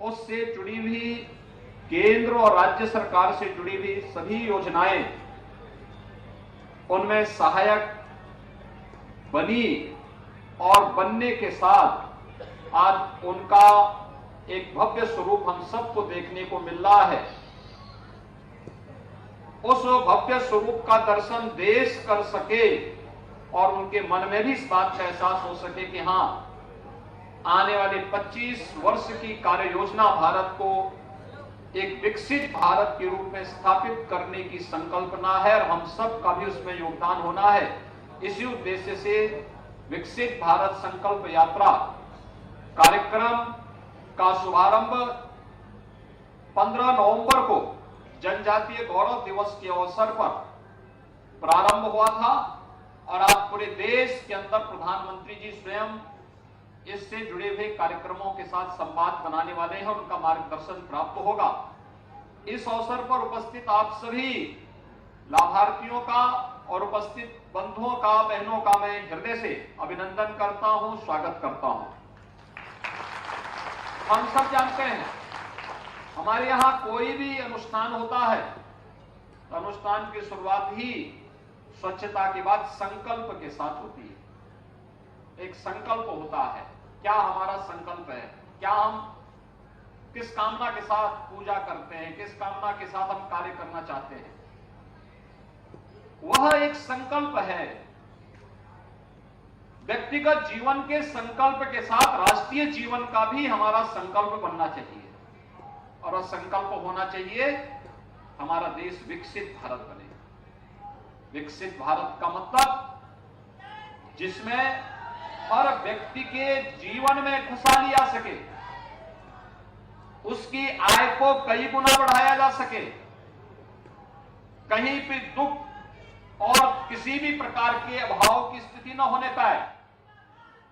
उससे जुड़ी हुई केंद्र और राज्य सरकार से जुड़ी हुई सभी योजनाएं उनमें सहायक बनी और बनने के साथ आज उनका एक भव्य स्वरूप हम सबको देखने को मिल रहा है। उस भव्य स्वरूप का दर्शन देश कर सके और उनके मन में भी इस बात का एहसास हो सके कि हां, आने वाले 25 वर्ष की कार्य योजना भारत को एक विकसित भारत के रूप में स्थापित करने की संकल्पना है और हम सब का भी उसमें योगदान होना है। इसी उद्देश्य से विकसित भारत संकल्प यात्रा कार्यक्रम का शुभारंभ 15 नवंबर को जनजातीय गौरव दिवस के अवसर पर प्रारंभ हुआ था और आज पूरे देश के अंदर प्रधानमंत्री जी स्वयं इससे जुड़े हुए कार्यक्रमों के साथ संवाद बनाने वाले हैं, उनका मार्गदर्शन प्राप्त होगा। इस अवसर पर उपस्थित आप सभी लाभार्थियों का और उपस्थित बंधुओं का, बहनों का मैं हृदय से अभिनंदन करता हूं, स्वागत करता हूं। हम सब जानते हैं हमारे यहां कोई भी अनुष्ठान होता है तो अनुष्ठान की शुरुआत ही स्वच्छता के बाद संकल्प के साथ होती है। एक संकल्प होता है, क्या हमारा संकल्प है, क्या हम किस कामना के साथ पूजा करते हैं, किस कामना के साथ हम कार्य करना चाहते हैं, वह एक संकल्प है। व्यक्तिगत जीवन के संकल्प के साथ राष्ट्रीय जीवन का भी हमारा संकल्प बनना चाहिए और वह संकल्प होना चाहिए हमारा देश विकसित भारत बने। विकसित भारत का मतलब जिसमें हर व्यक्ति के जीवन में खुशहाली आ सके, उसकी आय को कई गुना बढ़ाया जा सके, कहीं भी दुख और किसी भी प्रकार के अभाव की स्थिति न होने पाए,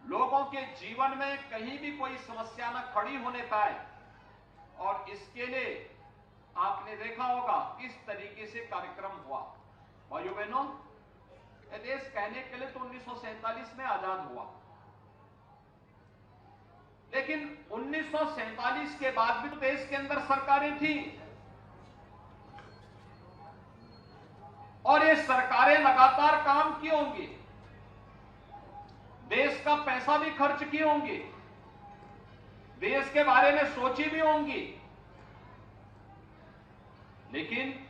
लोगों के जीवन में कहीं भी कोई समस्या न खड़ी होने पाए। और इसके लिए आपने देखा होगा किस तरीके से कार्यक्रम हुआ। भाइयों बहनों, यह देश कहने के लिए तो 1947 में आजाद हुआ, लेकिन 1947 के बाद भी तो देश के अंदर सरकारें थी और ये सरकारें लगातार काम किए होंगे, देश का पैसा भी खर्च किए होंगे, देश के बारे में सोची भी होंगी, लेकिन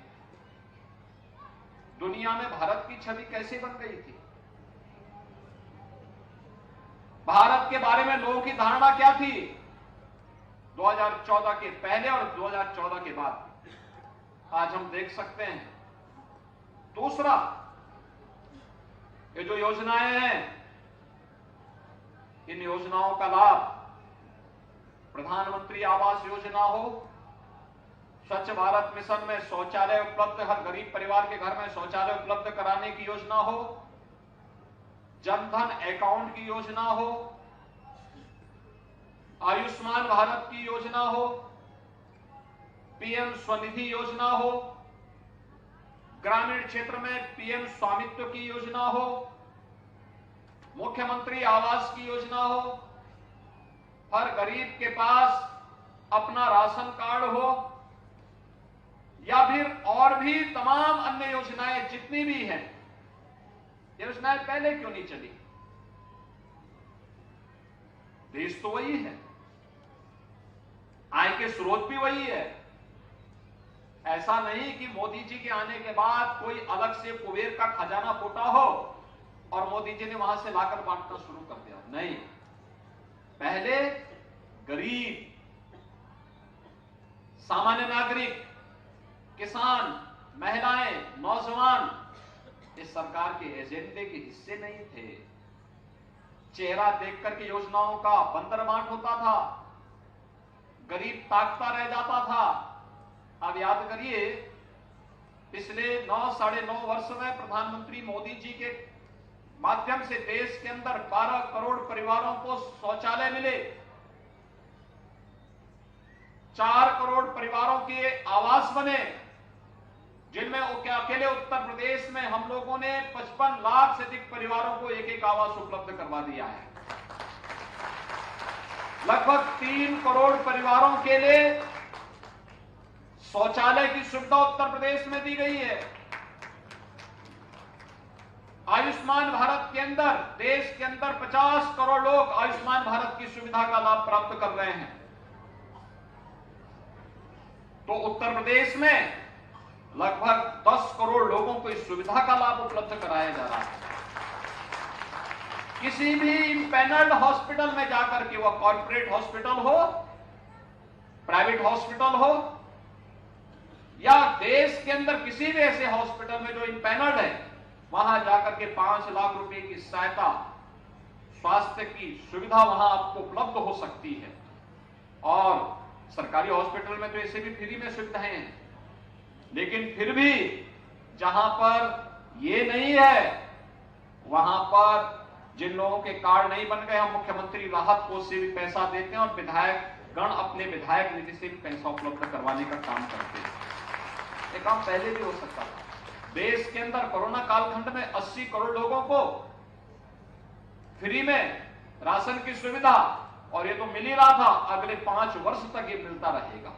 दुनिया में भारत की छवि कैसे बन गई थी? भारत के बारे में लोगों की धारणा क्या थी 2014 के पहले और 2014 के बाद? आज हम देख सकते हैं। दूसरा, ये जो योजनाएं हैं, इन योजनाओं का लाभ प्रधानमंत्री आवास योजना हो, स्वच्छ भारत मिशन में शौचालय उपलब्ध, हर गरीब परिवार के घर में शौचालय उपलब्ध कराने की योजना हो, जनधन अकाउंट की योजना हो, आयुष्मान भारत की योजना हो, पीएम स्वनिधि योजना हो, ग्रामीण क्षेत्र में पीएम स्वामित्व की योजना हो, मुख्यमंत्री आवास की योजना हो, हर गरीब के पास अपना राशन कार्ड हो, या फिर और भी तमाम अन्य योजनाएं जितनी भी हैं, योजनाएं पहले क्यों नहीं चली? देश तो वही है, आय के स्रोत भी वही है। ऐसा नहीं कि मोदी जी के आने के बाद कोई अलग से कुबेर का खजाना फूटा हो और मोदी जी ने वहां से लाकर बांटना शुरू कर दिया। नहीं, पहले गरीब, सामान्य नागरिक, किसान, महिलाएं, नौजवान इस सरकार के एजेंडे के हिस्से नहीं थे। चेहरा देखकर के योजनाओं का बंदरबांट होता था, गरीब ताकता रह जाता था। अब याद करिए, पिछले 9-9.5 वर्ष में प्रधानमंत्री मोदी जी के माध्यम से देश के अंदर 12 करोड़ परिवारों को शौचालय मिले, 4 करोड़ परिवारों के आवास बने, जिनमें अकेले उत्तर प्रदेश में हम लोगों ने 55 लाख से अधिक परिवारों को एक-एक आवास उपलब्ध करवा दिया है। लगभग 3 करोड़ परिवारों के लिए शौचालय की सुविधा उत्तर प्रदेश में दी गई है। आयुष्मान भारत के अंदर देश के अंदर 50 करोड़ लोग आयुष्मान भारत की सुविधा का लाभ प्राप्त कर रहे हैं। तो उत्तर प्रदेश में लगभग 10 करोड़ लोगों को इस सुविधा का लाभ उपलब्ध कराया जा रहा है। किसी भी इम्पैनल्ड हॉस्पिटल में जाकर के, वह कॉर्पोरेट हॉस्पिटल हो, प्राइवेट हॉस्पिटल हो, या देश के अंदर किसी भी ऐसे हॉस्पिटल में जो इम्पैनल्ड है, वहां जाकर के 5 लाख रुपए की सहायता, स्वास्थ्य की सुविधा वहां आपको उपलब्ध हो सकती है। और सरकारी हॉस्पिटल में तो ऐसे भी फ्री में सुविधाएं हैं, लेकिन फिर भी जहां पर ये नहीं है, वहां पर जिन लोगों के कार्ड नहीं बन गए, हम मुख्यमंत्री राहत कोष से भी पैसा देते हैं और विधायक गण अपने विधायक निधि से भी पैसा उपलब्ध करवाने का काम करते हैं। ये काम पहले भी हो सकता था। देश के अंदर कोरोना कालखंड में 80 करोड़ लोगों को फ्री में राशन की सुविधा, और ये तो मिल ही रहा था, अगले 5 वर्ष तक ये मिलता रहेगा।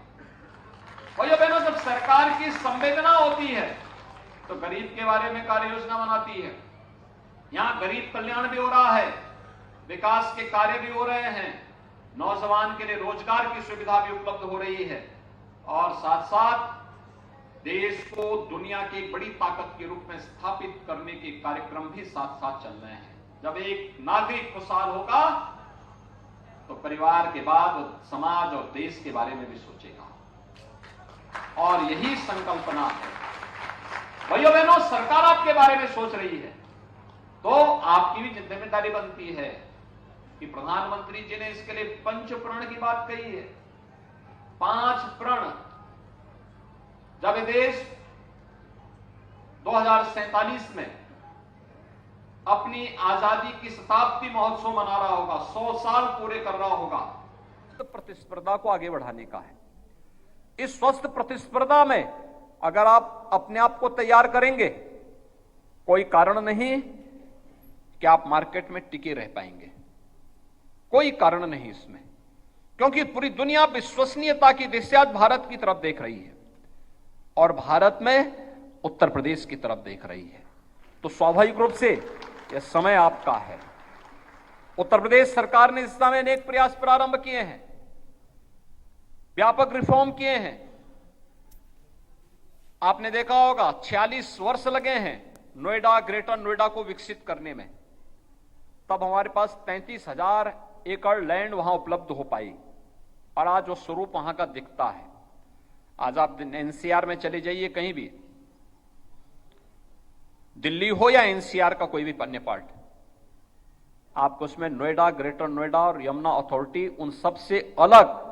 भाइयों बहनों, जब सरकार की संवेदना होती है तो गरीब के बारे में कार्य योजना बनाती है। यहां गरीब कल्याण भी हो रहा है, विकास के कार्य भी हो रहे हैं, नौजवान के लिए रोजगार की सुविधा भी उपलब्ध हो रही है, और साथ साथ देश को दुनिया की एक बड़ी ताकत के रूप में स्थापित करने के कार्यक्रम भी साथ साथ चल रहे हैं। जब एक नागरिक खुशहाल होगा तो परिवार के बाद समाज और देश के बारे में भी सोचेगा, और यही संकल्पना है। भाइयों बहनों, सरकार आपके बारे में सोच रही है तो आपकी भी जिम्मेदारी बनती है कि प्रधानमंत्री जी ने इसके लिए 5 प्रण की बात कही है। 5 प्रण, जब ये देश 2047 में अपनी आजादी की शताब्दी महोत्सव मना रहा होगा, 100 साल पूरे कर रहा होगा, तो प्रतिस्पर्धा को आगे बढ़ाने का है। इस स्वस्थ प्रतिस्पर्धा में अगर आप अपने आप को तैयार करेंगे, कोई कारण नहीं कि आप मार्केट में टिके रह पाएंगे, कोई कारण नहीं इसमें, क्योंकि पूरी दुनिया विश्वसनीयता की दिशा आज भारत की तरफ देख रही है, और भारत में उत्तर प्रदेश की तरफ देख रही है। तो स्वाभाविक रूप से यह समय आपका है। उत्तर प्रदेश सरकार ने इस समय अनेक प्रयास प्रारंभ किए हैं, व्यापक रिफॉर्म किए हैं। आपने देखा होगा 46 वर्ष लगे हैं नोएडा, ग्रेटर नोएडा को विकसित करने में, तब हमारे पास 33,000 एकड़ लैंड वहां उपलब्ध हो पाई, और आज वो स्वरूप वहां का दिखता है। आज आप एनसीआर में चले जाइए, कहीं भी, दिल्ली हो या एनसीआर का कोई भी अन्य पार्ट, आपको उसमें नोएडा, ग्रेटर नोएडा और यमुना अथॉरिटी उन सबसे अलग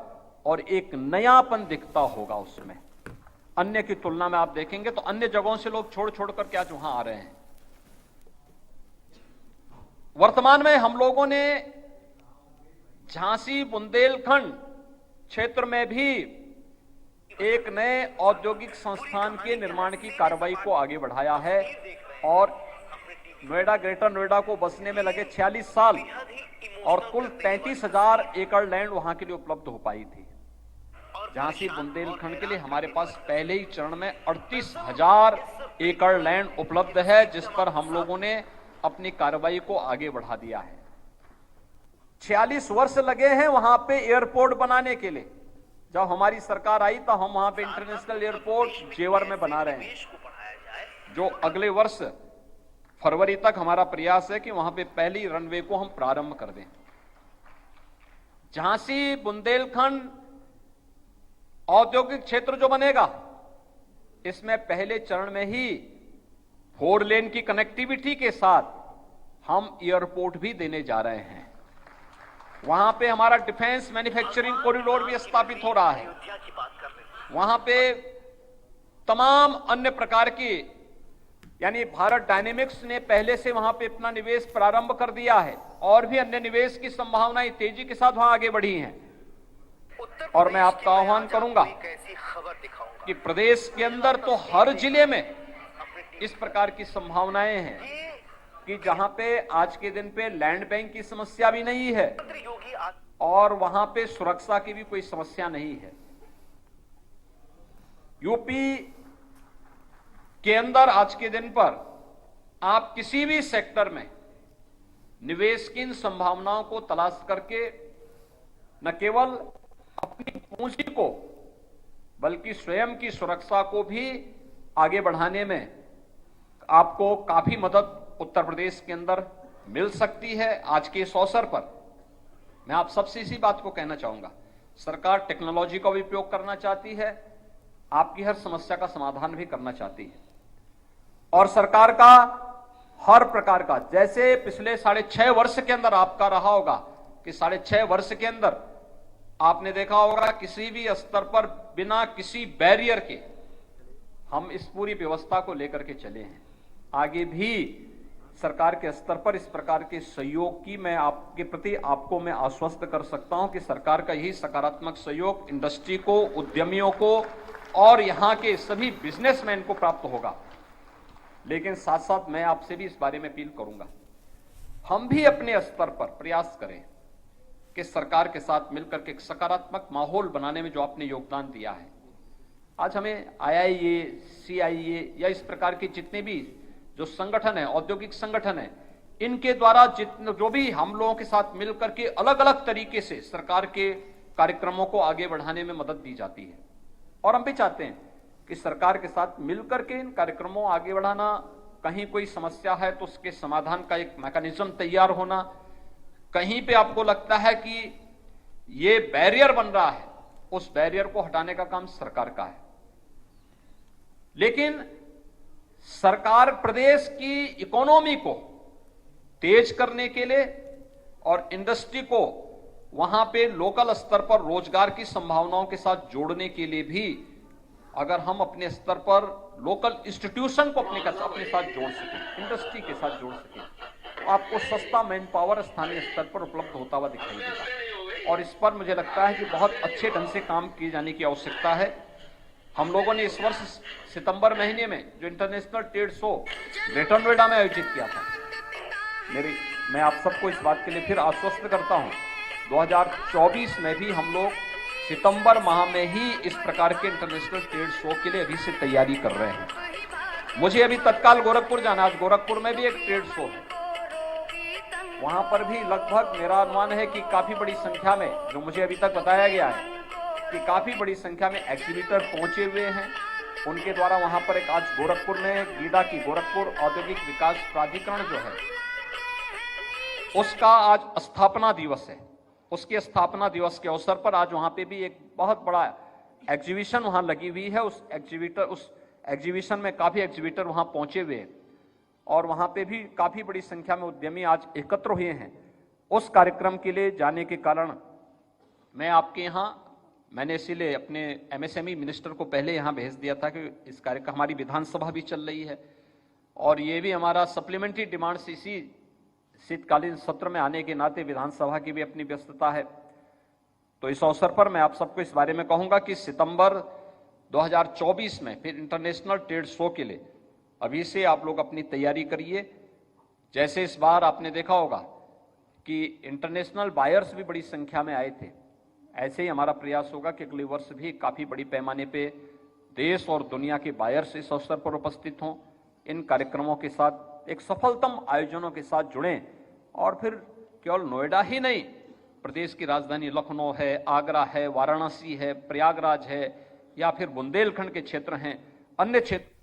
और एक नयापन दिखता होगा उसमें। अन्य की तुलना में आप देखेंगे तो अन्य जगहों से लोग छोड़ छोड़कर क्या वहां आ रहे हैं। वर्तमान में हम लोगों ने झांसी बुंदेलखंड क्षेत्र में भी एक नए औद्योगिक संस्थान के निर्माण की कार्रवाई को आगे बढ़ाया है, और नोएडा, ग्रेटर नोएडा को बसने में लगे 46 साल और कुल 33,000 एकड़ लैंड वहां के लिए उपलब्ध हो पाई थी। झांसी बुंदेलखंड के लिए हमारे पास पहले ही चरण में 38,000 एकड़ लैंड उपलब्ध है, जिस पर हम लोगों ने अपनी कार्रवाई को आगे बढ़ा दिया है। 46 वर्ष लगे हैं वहां पे एयरपोर्ट बनाने के लिए। जब हमारी सरकार आई तो हम वहां पे इंटरनेशनल एयरपोर्ट जेवर में बना रहे हैं, जो अगले वर्ष फरवरी तक हमारा प्रयास है कि वहां पे पहली रनवे को हम प्रारंभ कर दें। झांसी बुंदेलखंड औद्योगिक क्षेत्र जो बनेगा, इसमें पहले चरण में ही 4 लेन की कनेक्टिविटी के साथ हम एयरपोर्ट भी देने जा रहे हैं। वहां पे हमारा डिफेंस मैन्युफैक्चरिंग कॉरिडोर भी स्थापित हो रहा है। वहां पे तमाम अन्य प्रकार की, यानी भारत डायनेमिक्स ने पहले से वहां पे अपना निवेश प्रारंभ कर दिया है, और भी अन्य निवेश की संभावनाएं तेजी के साथ वहां आगे बढ़ी हैं। और मैं आपका आह्वान करूंगा कि प्रदेश के अंदर तो हर जिले में इस प्रकार की संभावनाएं हैं कि जहां पे आज के दिन पे लैंड बैंक की समस्या भी नहीं है। और वहां पे सुरक्षा की भी कोई समस्या नहीं है। यूपी के अंदर आज के दिन पर आप किसी भी सेक्टर में निवेश की इन संभावनाओं को तलाश करके न केवल अपनी पूंजी को बल्कि स्वयं की सुरक्षा को भी आगे बढ़ाने में आपको काफी मदद उत्तर प्रदेश के अंदर मिल सकती है। आज के इस अवसर पर मैं आप सबसे इसी बात को कहना चाहूंगा, सरकार टेक्नोलॉजी का भी उपयोग करना चाहती है, आपकी हर समस्या का समाधान भी करना चाहती है और सरकार का हर प्रकार का, जैसे पिछले 6.5 वर्ष के अंदर आपका रहा होगा कि 6.5 वर्ष के अंदर आपने देखा होगा किसी भी स्तर पर बिना किसी बैरियर के हम इस पूरी व्यवस्था को लेकर के चले हैं। आगे भी सरकार के स्तर पर इस प्रकार के सहयोग की मैं आपके प्रति आपको मैं आश्वस्त कर सकता हूं कि सरकार का यही सकारात्मक सहयोग इंडस्ट्री को, उद्यमियों को और यहां के सभी बिजनेसमैन को प्राप्त होगा। लेकिन साथ साथ मैं आपसे भी इस बारे में अपील करूंगा, हम भी अपने स्तर पर प्रयास करें कि सरकार के साथ मिलकर के एक सकारात्मक माहौल बनाने में जो आपने योगदान दिया है, आज हमें IIA, CIA या इस प्रकार के जितने भी जो संगठन है, औद्योगिक संगठन है, इनके द्वारा जो भी हम लोगों के साथ मिलकर के अलग अलग तरीके से सरकार के कार्यक्रमों को आगे बढ़ाने में मदद दी जाती है और हम भी चाहते हैं कि सरकार के साथ मिलकर के इन कार्यक्रमों आगे बढ़ाना, कहीं कोई समस्या है तो उसके समाधान का एक मैकेनिज्म तैयार होना, कहीं पे आपको लगता है कि ये बैरियर बन रहा है, उस बैरियर को हटाने का काम सरकार का है। लेकिन सरकार प्रदेश की इकोनॉमी को तेज करने के लिए और इंडस्ट्री को वहां पे लोकल स्तर पर रोजगार की संभावनाओं के साथ जोड़ने के लिए भी अगर हम अपने स्तर पर लोकल इंस्टीट्यूशन को अपने साथ जोड़ सकें, इंडस्ट्री के साथ जोड़ सकें, तो आपको सस्ता मैन पावर स्थानीय स्तर पर उपलब्ध होता हुआ दिखाई देगा और इस पर मुझे लगता है कि बहुत अच्छे ढंग से काम किए जाने की आवश्यकता है। हम लोगों ने इस वर्ष सितंबर महीने में जो international trade show greater Noida में आयोजित किया था, मैं आप सबको इस बात के लिए फिर आश्वस्त करता हूं, 2024 में भी हम लोग सितंबर माह में ही इस प्रकार के इंटरनेशनल ट्रेड शो के लिए अभी से तैयारी कर रहे हैं। मुझे अभी तत्काल गोरखपुर जाना, आज गोरखपुर में भी एक ट्रेड शो है, वहां पर भी लगभग मेरा अनुमान है कि काफी बड़ी संख्या में, जो मुझे अभी तक बताया गया है कि काफी बड़ी संख्या में एग्जीबिटर पहुंचे हुए हैं। उनके द्वारा वहां पर एक आज गोरखपुर में गीडा की गोरखपुर औद्योगिक विकास प्राधिकरण जो है उसका आज स्थापना दिवस है। उसके स्थापना दिवस के अवसर पर आज वहां पे भी एक बहुत बड़ा एग्जीबिशन वहां लगी हुई है। उस एग्जीबिशन में काफी एग्जीबिटर वहां पहुंचे हुए हैं और वहां पे भी काफी बड़ी संख्या में उद्यमी आज एकत्र हुए हैं। उस कार्यक्रम के लिए जाने के कारण मैं आपके यहाँ, मैंने इसीलिए अपने MSME मिनिस्टर को पहले यहाँ भेज दिया था कि इस कार्यक्रम, हमारी विधानसभा भी चल रही है और ये भी हमारा सप्लीमेंट्री डिमांड्स इसी शीतकालीन सत्र में आने के नाते विधानसभा की भी अपनी व्यस्तता है। तो इस अवसर पर मैं आप सबको इस बारे में कहूंगा कि सितंबर 2024 में फिर इंटरनेशनल ट्रेड शो के लिए अभी से आप लोग अपनी तैयारी करिए। जैसे इस बार आपने देखा होगा कि इंटरनेशनल बायर्स भी बड़ी संख्या में आए थे, ऐसे ही हमारा प्रयास होगा कि अगले वर्ष भी काफी बड़ी पैमाने पे देश और दुनिया के बायर्स इस अवसर पर उपस्थित हों, इन कार्यक्रमों के साथ एक सफलतम आयोजनों के साथ जुड़ें और फिर केवल नोएडा ही नहीं, प्रदेश की राजधानी लखनऊ है, आगरा है, वाराणसी है, प्रयागराज है या फिर बुंदेलखंड के क्षेत्र हैं, अन्य क्षेत्र